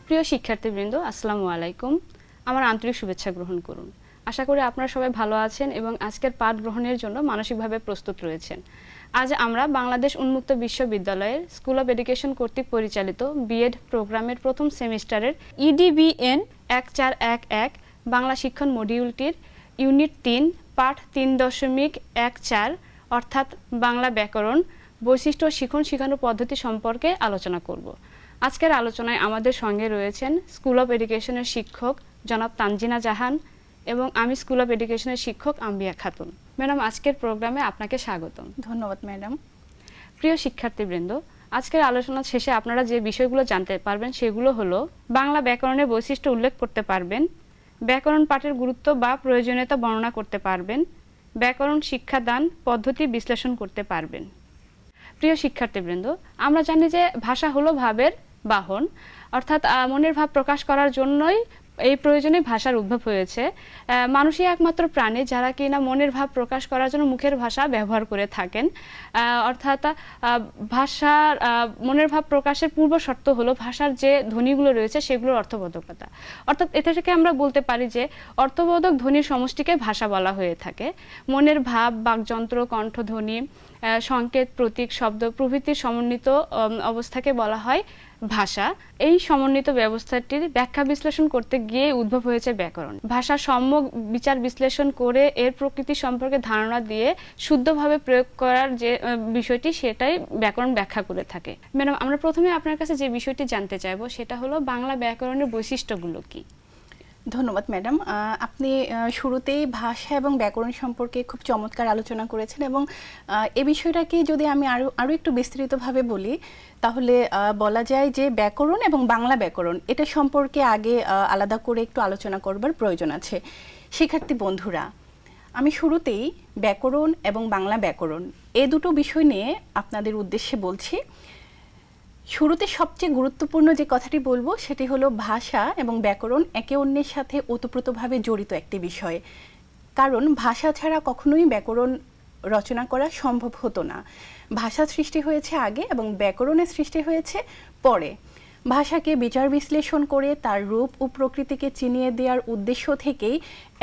প্রিয় শিক্ষার্থীবৃন্দ, আসসালামু আলাইকুম। আমার আন্তরিক শুভেচ্ছা গ্রহণ করুন। আশা করি আপনারা সবাই ভালো আছেন এবং আজকের পাঠ গ্রহণের জন্য মানসিকভাবে প্রস্তুত রয়েছেন। আজ আমরা বাংলাদেশ উন্মুক্ত বিশ্ববিদ্যালয়ের স্কুল অব এডুকেশন কর্তৃক পরিচালিত বিএড প্রোগ্রামের প্রথম সেমিস্টারের EDBN 1411 বাংলা শিক্ষণ মডিউলটির ইউনিট 3 পাঠ 3.14 অর্থাৎ বাংলা ব্যাকরণ, বৈশিষ্ট্য, শিখন শেখানোর পদ্ধতি সম্পর্কে আলোচনা করব। আজকের আলোচনায় আমাদের সঙ্গে রয়েছেন স্কুল অব এডুকেশনের শিক্ষক জনাব তানজিনা জাহান এবং আমি স্কুল অব এডুকেশনের শিক্ষক আম্বিয়া খাতুন। ম্যাডাম, আজকের প্রোগ্রামে আপনাকে স্বাগতম। ধন্যবাদ ম্যাডাম। প্রিয় শিক্ষার্থীবৃন্দ, আজকের আলোচনা শেষে আপনারা যে বিষয়গুলো জানতে পারবেন সেগুলো হলো বাংলা ব্যাকরণের বৈশিষ্ট্য উল্লেখ করতে পারবেন, ব্যাকরণ পাঠের গুরুত্ব বা প্রয়োজনীয়তা বর্ণনা করতে পারবেন, ব্যাকরণ শিক্ষাদান পদ্ধতি বিশ্লেষণ করতে পারবেন। প্রিয় শিক্ষার্থীবৃন্দ, আমরা জানি যে ভাষা হলো ভাবের বাহন, অর্থাৎ মনের ভাব প্রকাশ করার জন্যই এই প্রয়োজনে ভাষার উদ্ভব হয়েছে। মানুষই একমাত্র প্রাণী যারা কিনা মনের ভাব প্রকাশ করার জন্য মুখের ভাষা ব্যবহার করে থাকেন। অর্থাৎ ভাষার মনের ভাব প্রকাশের পূর্ব শর্ত হলো ভাষার যে ধ্বনিগুলো রয়েছে সেগুলোর অর্থবোধকতা। অর্থাৎ এটা থেকে আমরা বলতে পারি যে অর্থবোধক ধ্বনির সমষ্টিকে ভাষা বলা হয়ে থাকে। মনের ভাব, বাকযন্ত্র, কণ্ঠধ্বনি, সংকেত, প্রতীক, শব্দ প্রভৃতির সমন্বিত অবস্থাকে বলা হয় ভাষা। এই সমন্বিত ব্যবস্থাটির ব্যাখ্যা বিশ্লেষণ করতে গিয়ে উদ্ভব হয়েছে ব্যাকরণ। ভাষার সম্যক বিচার বিশ্লেষণ করে এর প্রকৃতি সম্পর্কে ধারণা দিয়ে শুদ্ধভাবে প্রয়োগ করার যে বিষয়টি সেটাই ব্যাকরণ ব্যাখ্যা করে থাকে। ম্যাডাম, আমরা প্রথমে আপনার কাছে যে বিষয়টি জানতে চাইবো সেটা হলো বাংলা ব্যাকরণের বৈশিষ্ট্যগুলো কি? ধন্যবাদ ম্যাডাম। আপনি শুরুতেই ভাষা এবং ব্যাকরণ সম্পর্কে খুব চমৎকার আলোচনা করেছেন এবং এই বিষয়টাকে যদি আমি আরও একটু বিস্তারিতভাবে বলি তাহলে বলা যায় যে ব্যাকরণ এবং বাংলা ব্যাকরণ এটা সম্পর্কে আগে আলাদা করে একটু আলোচনা করবার প্রয়োজন আছে। শিক্ষার্থী বন্ধুরা, আমি শুরুতেই ব্যাকরণ এবং বাংলা ব্যাকরণ এই দুটো বিষয় নিয়ে আপনাদের উদ্দেশ্যে বলছি। শুরুতে সবচেয়ে গুরুত্বপূর্ণ যে কথাটি বলবো সেটি হলো ভাষা এবং ব্যাকরণ একে অন্যের সাথে ওতপ্রোতভাবে জড়িত একটি বিষয়। কারণ ভাষা ছাড়া কখনোই ব্যাকরণ রচনা করা সম্ভব হতো না। ভাষা সৃষ্টি হয়েছে আগে এবং ব্যাকরণের সৃষ্টি হয়েছে পরে। ভাষাকে বিচার বিশ্লেষণ করে তার রূপ ও প্রকৃতিকে চিনিয়ে দেওয়ার উদ্দেশ্য থেকেই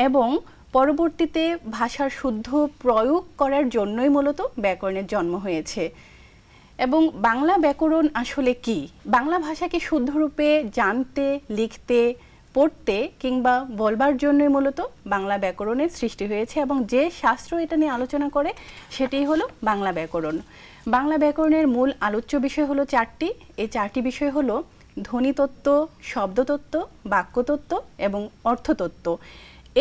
এবং পরবর্তীতে ভাষার শুদ্ধ প্রয়োগ করার জন্যই মূলত ব্যাকরণের জন্ম হয়েছে। এবং বাংলা ব্যাকরণ আসলে কি? বাংলা ভাষাকে শুদ্ধরূপে জানতে, লিখতে, পড়তে কিংবা বলবার জন্যই মূলত বাংলা ব্যাকরণের সৃষ্টি হয়েছে এবং যে শাস্ত্র এটা নিয়ে আলোচনা করে সেটাই হলো বাংলা ব্যাকরণ। বাংলা ব্যাকরণের মূল আলোচ্য বিষয় হলো চারটি। এই চারটি বিষয় হলো ধ্বনিতত্ত্ব, শব্দতত্ত্ব, বাক্যতত্ত্ব এবং অর্থতত্ত্ব।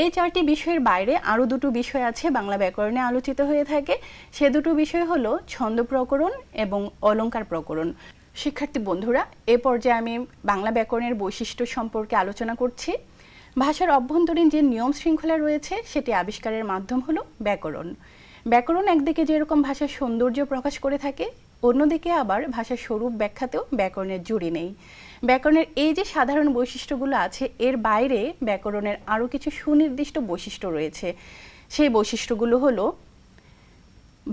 এই চারটি বিষয়ের বাইরে আরও দুটো বিষয় আছে বাংলা ব্যাকরণে আলোচিত হয়ে থাকে। সে দুটো বিষয় হলো ছন্দ প্রকরণ এবং অলংকার প্রকরণ। শিক্ষার্থী বন্ধুরা, এ পর্যায়ে আমি বাংলা ব্যাকরণের বৈশিষ্ট্য সম্পর্কে আলোচনা করছি। ভাষার অভ্যন্তরীণ যে নিয়ম শৃঙ্খলা রয়েছে সেটি আবিষ্কারের মাধ্যম হলো ব্যাকরণ। ব্যাকরণ একদিকে যেরকম ভাষার সৌন্দর্য প্রকাশ করে থাকে, অন্যদিকে আবার ভাষার স্বরূপ ব্যাখ্যাতেও ব্যাকরণের জুড়ি নেই। ব্যাকরণের এই যে সাধারণ বৈশিষ্ট্যগুলো আছে এর বাইরে ব্যাকরণের আরও কিছু সুনির্দিষ্ট বৈশিষ্ট্য রয়েছে। সেই বৈশিষ্ট্যগুলো হলো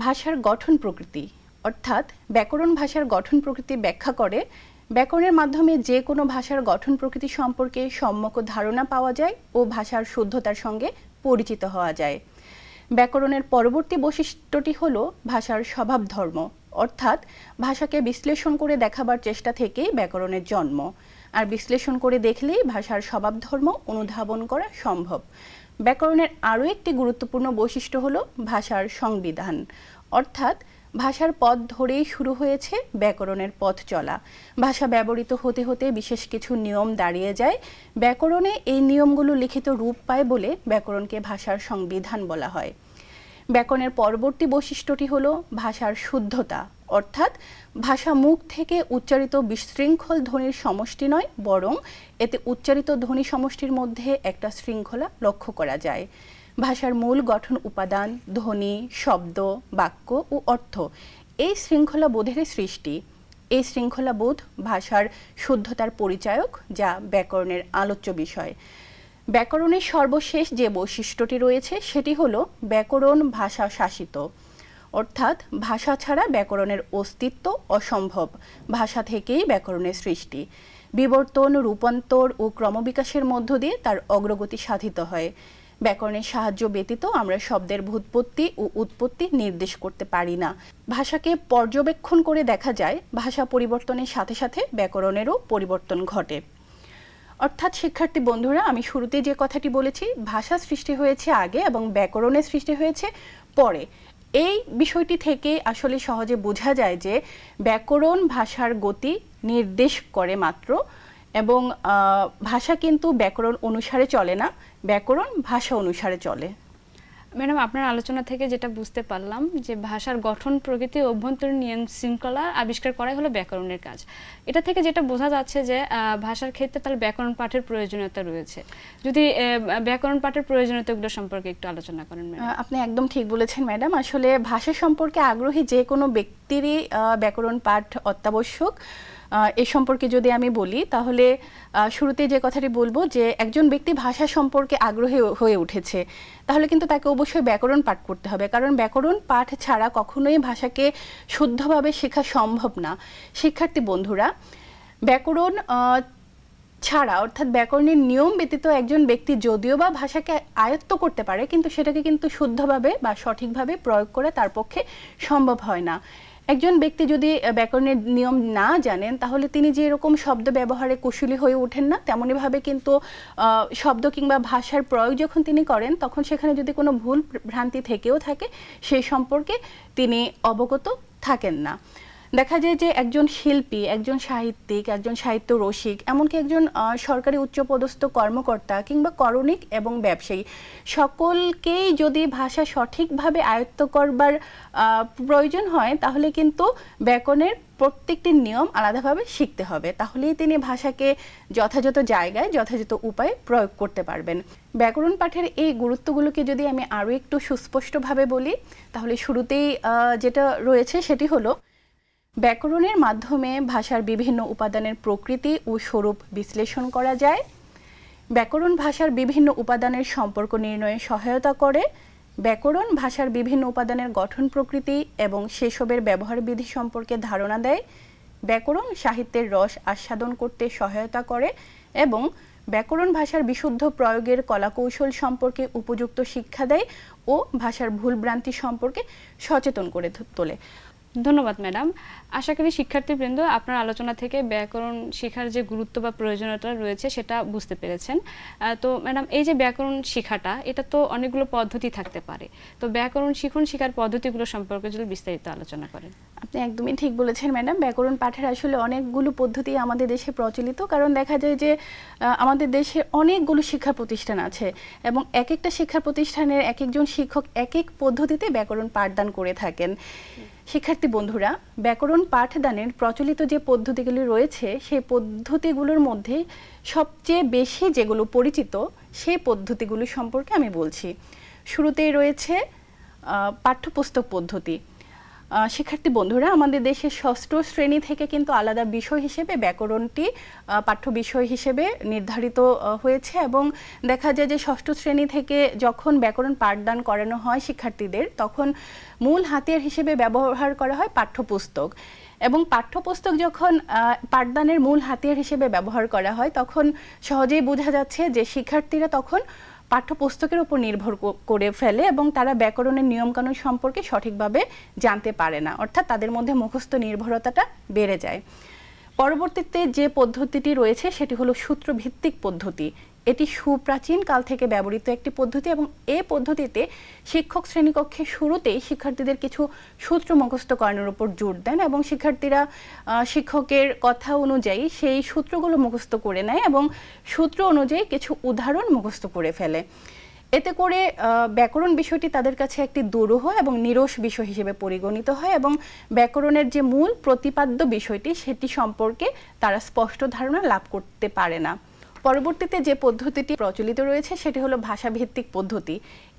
ভাষার গঠন প্রকৃতি, অর্থাৎ ব্যাকরণ ভাষার গঠন প্রকৃতি ব্যাখ্যা করে। ব্যাকরণের মাধ্যমে যে কোনো ভাষার গঠন প্রকৃতি সম্পর্কে সম্যক ধারণা পাওয়া যায় ও ভাষার শুদ্ধতার সঙ্গে পরিচিত হওয়া যায়। ব্যাকরণের পরবর্তী বৈশিষ্ট্যটি হলো ভাষার স্বভাব ধর্ম, অর্থাৎ ভাষাকে বিশ্লেষণ করে দেখাবার চেষ্টা থেকেই ব্যাকরণের জন্ম। আর বিশ্লেষণ করে দেখলেই ভাষার স্বভাব ধর্ম অনুধাবন করা সম্ভব। ব্যাকরণের আরও একটি গুরুত্বপূর্ণ বৈশিষ্ট্য হলো ভাষার সংবিধান, অর্থাৎ ভাষার পথ ধরেই শুরু হয়েছে ব্যাকরণের পথ চলা। ভাষা ব্যবহৃত হতে হতে বিশেষ কিছু নিয়ম দাঁড়িয়ে যায়। ব্যাকরণে এই নিয়মগুলো লিখিত রূপ পায় বলে ব্যাকরণকে ভাষার সংবিধান বলা হয়। ব্যাকরণের পরবর্তী বৈশিষ্ট্যটি হলো ভাষার শুদ্ধতা, অর্থাৎ ভাষা মুখ থেকে উচ্চারিত বিশৃঙ্খল ধ্বনির সমষ্টি নয়, বরং এতে উচ্চারিত ধ্বনি সমষ্টির মধ্যে একটা শৃঙ্খলা লক্ষ্য করা যায়। ভাষার মূল গঠন উপাদান, ধ্বনি, শব্দ, বাক্য ও অর্থ, এই শৃঙ্খলা বোধের সৃষ্টি। এই শৃঙ্খলা বোধ ভাষার শুদ্ধতার পরিচায়ক, যা ব্যাকরণের আলোচ্য বিষয়। ব্যাকরণের সর্বশেষ যে বৈশিষ্ট্যটি রয়েছে সেটি হলো ব্যাকরণ ভাষা শাসিত, অর্থাৎ ভাষা ছাড়া ব্যাকরণের অস্তিত্ব অসম্ভব, ভাষা থেকেই ব্যাকরণের সৃষ্টি। বিবর্তন, রূপান্তর ও ক্রমবিকাশের মধ্য দিয়ে তার অগ্রগতি সাধিত হয়। ব্যাকরণের সাহায্য ব্যতীত আমরা শব্দের ভূৎপত্তি ও উৎপত্তি নির্দেশ করতে পারি না। ভাষাকে পর্যবেক্ষণ করে দেখা যায় ভাষা পরিবর্তনের সাথে সাথে ব্যাকরণেরও পরিবর্তন ঘটে। অর্থাৎ শিক্ষার্থী বন্ধুরা, আমি শুরুতে যে কথাটি বলেছি, ভাষা সৃষ্টি হয়েছে আগে এবং ব্যাকরণের সৃষ্টি হয়েছে পরে। এই বিষয়টি থেকে আসলে সহজে বোঝা যায় যে ব্যাকরণ ভাষার গতি নির্দেশ করে মাত্র, এবং ভাষা কিন্তু ব্যাকরণ অনুসারে চলে না, ব্যাকরণ ভাষা অনুসারে চলে। ম্যাডাম, আপনার আলোচনা থেকে যেটা বুঝতে পারলাম যে ভাষার গঠন, প্রকৃতি, অভ্যন্তরীণ নিয়ম শৃঙ্খলা আবিষ্কার করাই হলো ব্যাকরণের কাজ। এটা থেকে যেটা বোঝা যাচ্ছে যে ভাষার ক্ষেত্রে তাহলে ব্যাকরণ পাঠের প্রয়োজনীয়তা রয়েছে। যদি ব্যাকরণ পাঠের প্রয়োজনীয়তাগুলো সম্পর্কে একটু আলোচনা করেন ম্যাডাম। আপনি একদম ঠিক বলেছেন ম্যাডাম। আসলে ভাষা সম্পর্কে আগ্রহী যে কোনো ব্যক্তিরই ব্যাকরণ পাঠ অত্যাবশ্যক। এ সম্পর্কে যদি আমি বলি তাহলে শুরুতে যে কথাটি বলবো যে একজন ব্যক্তি ভাষা সম্পর্কে আগ্রহী হয়ে উঠেছে, তাহলে কিন্তু তাকে অবশ্যই ব্যাকরণ পাঠ করতে হবে, কারণ ব্যাকরণ পাঠ ছাড়া কখনোই ভাষাকে শুদ্ধভাবে শেখা সম্ভব না। শিক্ষার্থী বন্ধুরা, ব্যাকরণ ছাড়া অর্থাৎ ব্যাকরণের নিয়ম ব্যতীত একজন ব্যক্তি যদিও বা ভাষাকে আয়ত্ত করতে পারে, কিন্তু সেটাকে কিন্তু শুদ্ধভাবে বা সঠিকভাবে প্রয়োগ করা তার পক্ষে সম্ভব হয় না। একজন ব্যক্তি যদি ব্যাকরণের নিয়ম না জানেন, তাহলে তিনি যে এরকম শব্দ ব্যবহারে কুশলী হয়ে ওঠেন না, তেমনইভাবে কিন্তু শব্দ কিংবা ভাষার প্রয়োগ যখন তিনি করেন, তখন সেখানে যদি কোনো ভুল ভ্রান্তি থেকেও থাকে, সেই সম্পর্কে তিনি অবগত থাকেন না। দেখা যায় যে একজন শিল্পী, একজন সাহিত্যিক, একজন সাহিত্য রসিক, এমনকি একজন সরকারি উচ্চপদস্থ কর্মকর্তা কিংবা করণিক এবং ব্যবসায়ী, সকলকেই যদি ভাষা সঠিকভাবে আয়ত্ত করবার প্রয়োজন হয়, তাহলে কিন্তু ব্যাকরণের প্রত্যেকটি নিয়ম আলাদাভাবে শিখতে হবে। তাহলেই তিনি ভাষাকে যথাযথ জায়গায় যথাযথ উপায়ে প্রয়োগ করতে পারবেন। ব্যাকরণ পাঠের এই গুরুত্বগুলোকে যদি আমি আরও একটু সুস্পষ্টভাবে বলি, তাহলে শুরুতেই যেটা রয়েছে সেটি হলো ব্যাকরণের মাধ্যমে ভাষার বিভিন্ন উপাদানের প্রকৃতি ও স্বরূপ বিশ্লেষণ করা যায়। ব্যাকরণ ভাষার বিভিন্ন উপাদানের সম্পর্ক নির্ণয়ে সহায়তা করে। ব্যাকরণ ভাষার বিভিন্ন উপাদানের গঠন প্রকৃতি এবং সেসবের ব্যবহার বিধি সম্পর্কে ধারণা দেয়। ব্যাকরণ সাহিত্যের রস আস্বাদন করতে সহায়তা করে এবং ব্যাকরণ ভাষার বিশুদ্ধ প্রয়োগের কলাকৌশল সম্পর্কে উপযুক্ত শিক্ষা দেয় ও ভাষার ভুলভ্রান্তি সম্পর্কে সচেতন করে তোলে। ধন্যবাদ ম্যাডাম। আশা করি শিক্ষার্থীবৃন্দ আপনার আলোচনা থেকে ব্যাকরণ শেখার যে গুরুত্ব বা প্রয়োজনীয়তা রয়েছে সেটা বুঝতে পেরেছেন। তো ম্যাডাম, এই যে ব্যাকরণ শেখাটা, এটা তো অনেকগুলো পদ্ধতি থাকতে পারে, তো ব্যাকরণ শেখার পদ্ধতিগুলো সম্পর্কে যদি বিস্তারিত আলোচনা করেন। আপনি একদমই ঠিক বলেছেন ম্যাডাম। ব্যাকরণ পাঠের আসলে অনেকগুলো পদ্ধতি আমাদের দেশে প্রচলিত, কারণ দেখা যায় যে আমাদের দেশে অনেকগুলো শিক্ষা প্রতিষ্ঠান আছে এবং এক একটা শিক্ষা প্রতিষ্ঠানের এক একজন শিক্ষক এক এক পদ্ধতিতে ব্যাকরণ পাঠদান করে থাকেন। শিক্ষার্থী বন্ধুরা, ব্যাকরণ পাঠদানের প্রচলিত যে পদ্ধতিগুলি রয়েছে, সেই পদ্ধতিগুলোর মধ্যে সবচেয়ে বেশি যেগুলো পরিচিত, সেই পদ্ধতিগুলো সম্পর্কে আমি বলছি। শুরুতেই রয়েছে পাঠ্যপুস্তক পদ্ধতি। শিক্ষার্থী বন্ধুরা, আমাদের দেশে ষষ্ঠ শ্রেণী থেকে কিন্তু আলাদা বিষয় হিসেবে ব্যাকরণটি পাঠ্য বিষয় হিসেবে নির্ধারিত হয়েছে, এবং দেখা যায় যে ষষ্ঠ শ্রেণী থেকে যখন ব্যাকরণ পাঠদান করানো হয় শিক্ষার্থীদের, তখন মূল হাতিয়ার হিসেবে ব্যবহার করা হয় পাঠ্যপুস্তক। এবং পাঠ্যপুস্তক যখন পাঠদানের মূল হাতিয়ার হিসেবে ব্যবহার করা হয়, তখন সহজেই বোঝা যাচ্ছে যে শিক্ষার্থীরা তখন পাঠ্যপুস্তকের উপর নির্ভর করে ফেলে এবং তারা ব্যাকরণের নিয়মকানুন সম্পর্কে সঠিকভাবে জানতে পারে না, অর্থাৎ তাদের মধ্যে মুখস্থ নির্ভরতাটা বেড়ে যায়। পরবর্তীতে যে পদ্ধতিটি রয়েছে সেটি হলো সূত্রভিত্তিক পদ্ধতি। এটি সুপ্রাচীন কাল থেকে ব্যবহৃত একটি পদ্ধতি এবং এই পদ্ধতিতে শিক্ষক শ্রেণীকক্ষে শুরুতেই শিক্ষার্থীদের কিছু সূত্র মুখস্থ করানোর উপর জোর দেন এবং শিক্ষার্থীরা শিক্ষকের কথা অনুযায়ী সেই সূত্রগুলো মুখস্থ করে নেয় এবং সূত্র অনুযায়ী কিছু উদাহরণ মুখস্থ করে ফেলে। এতে করে ব্যাকরণ বিষয়টি তাদের কাছে একটি দুরূহ এবং নিরস বিষয় হিসেবে পরিগণিত হয় এবং ব্যাকরণের যে মূল প্রতিপাদ্য বিষয়টি সেটি সম্পর্কে তারা স্পষ্ট ধারণা লাভ করতে পারে না। পরবর্তীতে যে পদ্ধতিটি প্রচলিত রয়েছে সেটি হলো ভাষাভিত্তিক পদ্ধতি।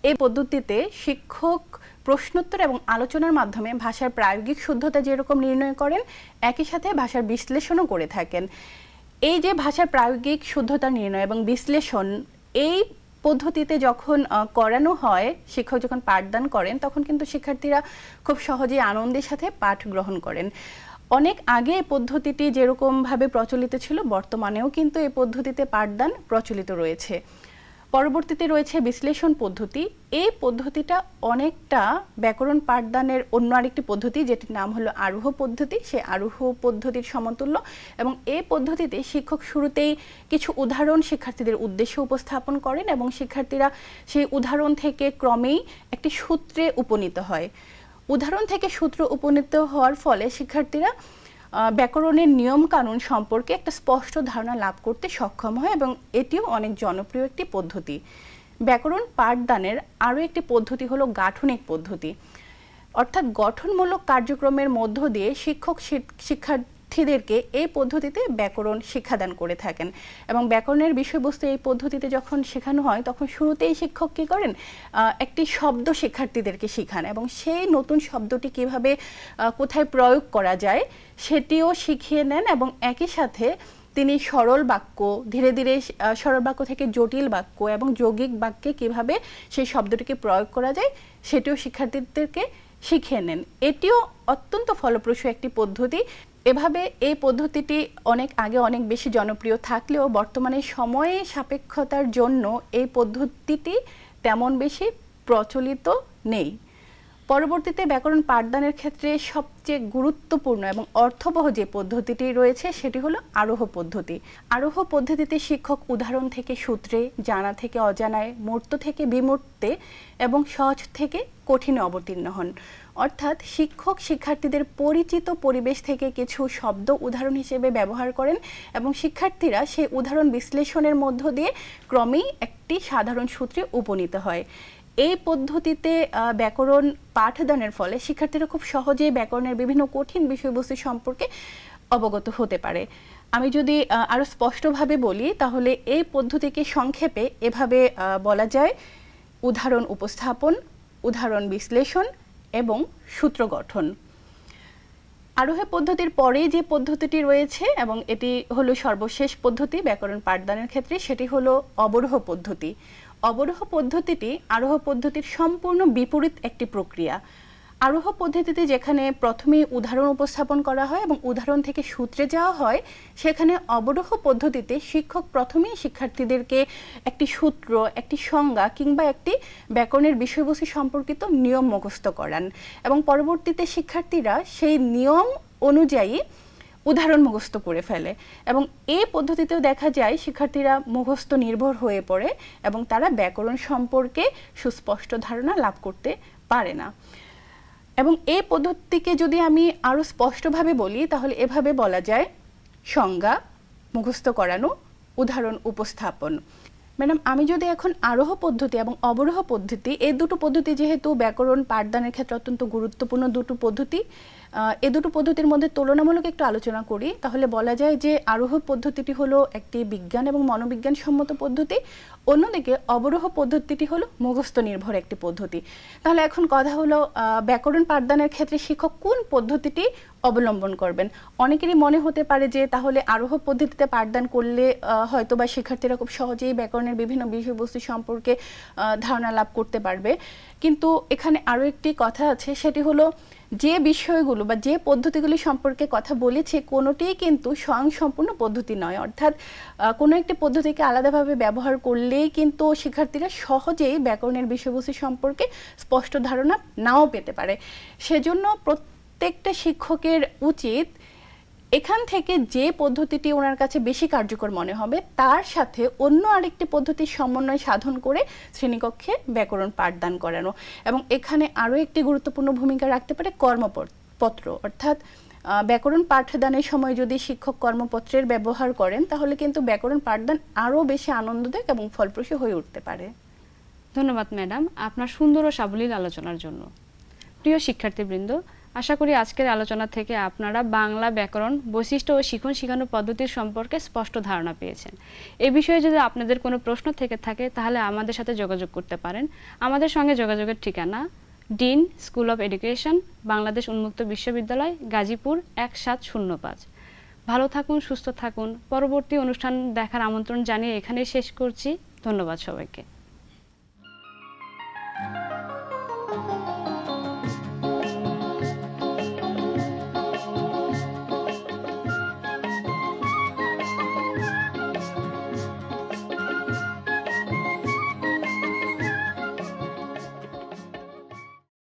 এই পদ্ধতিতে শিক্ষক প্রশ্নোত্তর এবং আলোচনার মাধ্যমে ভাষার প্রায়োগিক শুদ্ধতা যেরকম নির্ণয় করেন, একই সাথে ভাষার বিশ্লেষণও করে থাকেন। এই যে ভাষার প্রায়োগিক শুদ্ধতা নির্ণয় এবং বিশ্লেষণ, এই পদ্ধতিতে যখন করানো হয়, শিক্ষক যখন পাঠদান করেন, তখন কিন্তু শিক্ষার্থীরা খুব সহজেই আনন্দের সাথে পাঠ গ্রহণ করেন। অনেক আগে এই পদ্ধতিটি যেরকমভাবে প্রচলিত ছিল, বর্তমানেও কিন্তু এই পদ্ধতিতে পাঠদান প্রচলিত রয়েছে। পরবর্তীতে রয়েছে বিশ্লেষণ পদ্ধতি। এই পদ্ধতিটা অনেকটা ব্যাকরণ পাঠদানের অন্য আরেকটি পদ্ধতি, যেটির নাম হলো আরোহ পদ্ধতি, সেই আরোহ পদ্ধতির সমতুল্য। এবং এই পদ্ধতিতে শিক্ষক শুরুতেই কিছু উদাহরণ শিক্ষার্থীদের উদ্দেশ্যে উপস্থাপন করেন এবং শিক্ষার্থীরা সেই উদাহরণ থেকে ক্রমেই একটি সূত্রে উপনীত হয়। উদাহরণ থেকে সূত্র উপনীত হওয়ার ফলে শিক্ষার্থীরা ব্যাকরণের নিয়ম কানুন সম্পর্কে একটা স্পষ্ট ধারণা লাভ করতে সক্ষম হয় এবং এটিও অনেক জনপ্রিয় একটি পদ্ধতি। ব্যাকরণ পাঠদানের আরও একটি পদ্ধতি হলো গাঠনিক পদ্ধতি, অর্থাৎ গঠনমূলক কার্যক্রমের মধ্য দিয়ে শিক্ষক শিক্ষার্থীদেরকে এই পদ্ধতিতে ব্যাকরণ শিক্ষাদান করে থাকেন। এবং ব্যাকরণের বিষয়বস্তু এই পদ্ধতিতে যখন শেখানো হয়, তখন শুরুতেই শিক্ষক কী করেন, একটি শব্দ শিক্ষার্থীদেরকে শেখান এবং সেই নতুন শব্দটি কিভাবে কোথায় প্রয়োগ করা যায় সেটিও শিখিয়ে নেন। এবং একই সাথে তিনি সরল বাক্য, ধীরে ধীরে সরল বাক্য থেকে জটিল বাক্য এবং যৌগিক বাক্যে কিভাবে সেই শব্দটিকে প্রয়োগ করা যায় সেটিও শিক্ষার্থীদেরকে শিখিয়ে নেন। এটিও অত্যন্ত ফলপ্রসূ একটি পদ্ধতি। এভাবে এই পদ্ধতিটি অনেক আগে অনেক বেশি জনপ্রিয় থাকলেও বর্তমানে সময়ে সাপেক্ষতার জন্য এই পদ্ধতিটি তেমন বেশি প্রচলিত নেই। পরবর্তীতে ব্যাকরণ পাঠদানের ক্ষেত্রে সবচেয়ে গুরুত্বপূর্ণ এবং অর্থবহ যে পদ্ধতিটি রয়েছে সেটি হলো আরোহ পদ্ধতি। আরোহ পদ্ধতিতে শিক্ষক উদাহরণ থেকে সূত্রে, জানা থেকে অজানায়, মূর্ত থেকে বিমূর্তে এবং সহজ থেকে কঠিনে অবতীর্ণ হন। অর্থাৎ শিক্ষক শিক্ষার্থীদের পরিচিত পরিবেশ থেকে কিছু শব্দ উদাহরণ হিসেবে ব্যবহার করেন এবং শিক্ষার্থীরা সেই উদাহরণ বিশ্লেষণের মধ্য দিয়ে ক্রমেই একটি সাধারণ সূত্রে উপনীত হয়। এই পদ্ধতিতে ব্যাকরণ পাঠদানের ফলে শিক্ষার্থীরা খুব সহজেই ব্যাকরণের বিভিন্ন কঠিন বিষয়বস্তু সম্পর্কে অবগত হতে পারে। আমি যদি আরও স্পষ্টভাবে বলি, তাহলে এই পদ্ধতিকে সংক্ষেপে এভাবে বলা যায়: উদাহরণ উপস্থাপন, উদাহরণ বিশ্লেষণ এবং সূত্র গঠন। আরোহ পদ্ধতির পরে যে পদ্ধতিটি রয়েছে এবং এটি হলো সর্বশেষ পদ্ধতি ব্যাকরণ পাঠদানের ক্ষেত্রে, সেটি হলো অবরোহ পদ্ধতি। অবরোহ পদ্ধতিটি আরোহ পদ্ধতির সম্পূর্ণ বিপরীত একটি প্রক্রিয়া। আরোহ পদ্ধতিতে যেখানে প্রথমেই উদাহরণ উপস্থাপন করা হয় এবং উদাহরণ থেকে সূত্রে যাওয়া হয়, সেখানে অবরোহ পদ্ধতিতে শিক্ষক প্রথমেই শিক্ষার্থীদেরকে একটি সূত্র, একটি সংজ্ঞা কিংবা একটি ব্যাকরণের বিষয়বস্তু সম্পর্কিত নিয়ম মুখস্থ করান এবং পরবর্তীতে শিক্ষার্থীরা সেই নিয়ম অনুযায়ী উদাহরণ মুখস্থ করে ফেলে। এবং এই পদ্ধতিতেও দেখা যায় শিক্ষার্থীরা মুখস্থ নির্ভর হয়ে পড়ে এবং তারা ব্যাকরণ সম্পর্কে সুস্পষ্ট ধারণা লাভ করতে পারে না। এবং এই পদ্ধতিকে যদি আমি আরও স্পষ্টভাবে বলি, তাহলে এভাবে বলা যায়: সংজ্ঞা, মুখস্থ করানো, উদাহরণ উপস্থাপন। ম্যাডাম, আমি যদি এখন আরোহ পদ্ধতি এবং অবরোহ পদ্ধতি, এই দুটো পদ্ধতি যেহেতু ব্যাকরণ পাঠদানের ক্ষেত্রে অত্যন্ত গুরুত্বপূর্ণ দুটো পদ্ধতি, এই দুটো পদ্ধতির মধ্যে তুলনামূলক একটু আলোচনা করি, তাহলে বলা যায় যে আরোহ পদ্ধতিটি হলো একটি বিজ্ঞান এবং মনোবিজ্ঞান সম্মত পদ্ধতি, অন্যদিকে অবরোহ পদ্ধতিটি হলো মুখস্থ নির্ভর একটি পদ্ধতি। তাহলে এখন কথা হলো, ব্যাকরণ পাঠদানের ক্ষেত্রে শিক্ষক কোন পদ্ধতিটি অবলম্বন করবেন? অনেকেরই মনে হতে পারে যে তাহলে আরোহ পদ্ধতিতে পাঠদান করলে হয়তো বা শিক্ষার্থীরা খুব সহজেই ব্যাকরণের বিভিন্ন বিষয়বস্তু সম্পর্কে ধারণা লাভ করতে পারবে। কিন্তু এখানে আরও একটি কথা আছে, সেটি হলো যে বিষয়গুলো বা যে পদ্ধতিগুলি সম্পর্কে কথা বলেছি, কোনোটিই কিন্তু স্বয়ংসম্পূর্ণ পদ্ধতি নয়। অর্থাৎ কোনো একটি পদ্ধতিকে আলাদাভাবে ব্যবহার করলেই কিন্তু শিক্ষার্থীরা সহজেই ব্যাকরণের বিষয়বস্তু সম্পর্কে স্পষ্ট ধারণা নাও পেতে পারে। সেজন্য প্রত্যেকটা শিক্ষকের উচিত এখান থেকে যে পদ্ধতিটি ওনার কাছে বেশি কার্যকর মনে হবে তার সাথে অন্য আরেকটি পদ্ধতির সমন্বয় সাধন করে শ্রেণীকক্ষে ব্যাকরণ পাঠদান করানো। এবং এখানে আরও একটি গুরুত্বপূর্ণ ভূমিকা রাখতে পারে কর্মপত্র। অর্থাৎ ব্যাকরণ পাঠদানের সময় যদি শিক্ষক কর্মপত্রের ব্যবহার করেন, তাহলে কিন্তু ব্যাকরণ পাঠদান আরও বেশি আনন্দদায়ক এবং ফলপ্রসূ হয়ে উঠতে পারে। ধন্যবাদ ম্যাডাম আপনার সুন্দর ও সাবলীল আলোচনার জন্য। প্রিয় শিক্ষার্থীবৃন্দ, আশা করি আজকের আলোচনা থেকে আপনারা বাংলা ব্যাকরণ বৈশিষ্ট্য ও শিখন শেখানো পদ্ধতির সম্পর্কে স্পষ্ট ধারণা পেয়েছেন। এই বিষয়ে যদি আপনাদের কোনো প্রশ্ন থেকে থাকে তাহলে আমাদের সাথে যোগাযোগ করতে পারেন। আমাদের সঙ্গে যোগাযোগের ঠিকানা: dean, school of education, Bangladesh উন্মুক্ত বিশ্ববিদ্যালয়, গাজীপুর 1705। ভালো থাকুন, সুস্থ থাকুন। পরবর্তী অনুষ্ঠান দেখার আমন্ত্রণ জানিয়ে এখানেই শেষ করছি। ধন্যবাদ সবাইকে।